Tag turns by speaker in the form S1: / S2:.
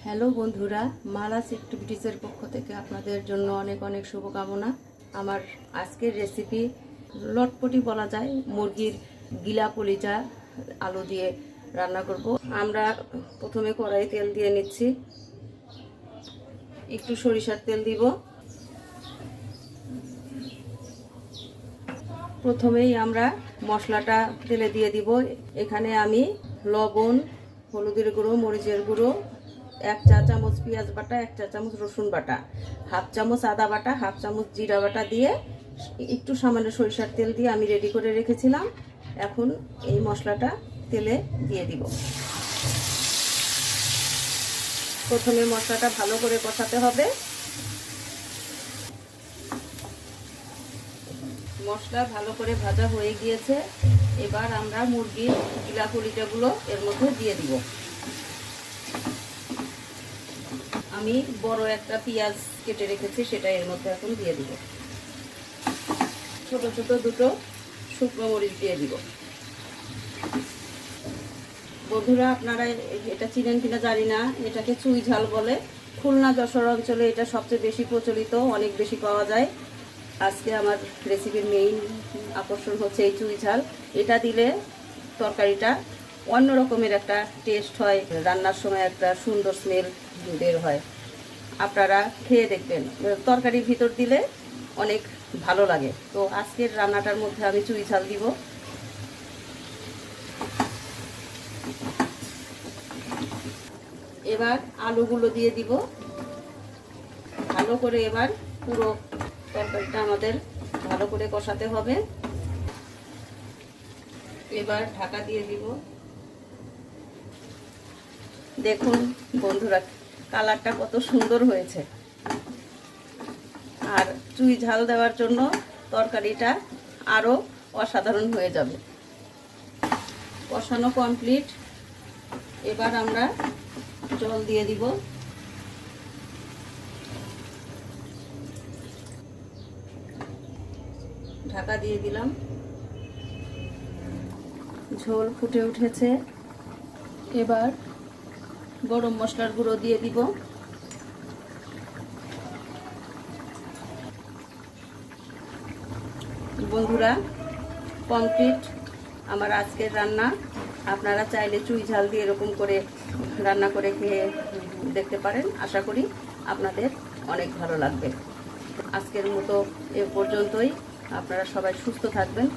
S1: Hello বন্ধুরা, মালাস অ্যাক্টিভিটিসের পক্ষ থেকে আপনাদের জন্য অনেক অনেক শুভকামনা। আমার আজকের রেসিপি লটপটি বলা যায়, মুরগির গিলা কলিজা আলু দিয়ে রান্না করব। আমরা প্রথমে কড়াই তেল দিয়ে নিচ্ছি, একটু সরিষার তেল দিব। প্রথমেই আমরা মশলাটা তেলে দিয়ে দিব। এখানে আমি লবণ, হলুদের গুঁড়ো, মরিচের গুঁড়ো, 1 চা চামচ পেঁয়াজ বাটা, 1 চা চামচ রসুন বাটা, 1/2 চামচ আদা বাটা, 1/2 চামচ জিরা বাটা দিয়ে একটু সামান্য সরিষার তেল দিয়ে আমি রেডি করে রেখেছিলাম। এখন এই মশলাটা তেলে দিয়ে দিব। প্রথমে মশলাটা ভালো করে কষাতে হবে। মশলা ভালো করে ভাজা হয়ে গিয়েছে। এবার আমরা মুরগির গিলা কলিজাগুলো এর মধ্যে দিয়ে দিব। আমি বড় একটা পেঁয়াজ কেটে রেখেছি, সেটা এর মধ্যে এখন দিয়ে দিব। ছোট ছোট দুটো শুকনো মরিচ দিয়ে দিব। বন্ধুরা, আপনারা এটা চিনেন কিনা জানি না, এটাকে চুই ঝাল বলে। খুলনা যশোর অঞ্চলে এটা সবচেয়ে বেশি প্রচলিত, অনেক বেশি পাওয়া যায়। আজকে আমার রেসিপির মেইন আকর্ষণ হচ্ছে এই চুই ঝাল। এটা দিলে তরকারিটা অন্য রকমের একটা টেস্ট হয়, রান্নার সময় একটা সুন্দর স্মেল বের হয়। আপনারা খেয়ে দেখবেন, তরকারির ভিতর দিলে অনেক ভালো লাগে। তো আজকের রান্নাটার মধ্যে আমি চুই ঝাল দিব। এবার আলুগুলো দিয়ে দিব ভালো করে। এবার পুরো তরকারিটা আমাদের ভালো করে কষাতে হবে। এবার ঢাকা দিয়ে দিব। দেখুন বন্ধুরা, কালারটা কত সুন্দর হয়েছে। আর চুই ঝাল দেওয়ার জন্য তরকারিটা আরও অসাধারণ হয়ে যাবে। কষানো কমপ্লিট। এবার আমরা জল দিয়ে দিব। ঢাকা দিয়ে দিলাম। ঝোল ফুটে উঠেছে। এবার গরম মশলার গুঁড়ো দিয়ে দিব। বন্ধুরা, কমপ্লিট আমার আজকের রান্না। আপনারা চাইলে চুই ঝাল দিয়ে এরকম করে রান্না করে খেয়ে দেখতে পারেন। আশা করি আপনাদের অনেক ভালো লাগবে। আজকের মতো এ পর্যন্তই। আপনারা সবাই সুস্থ থাকবেন।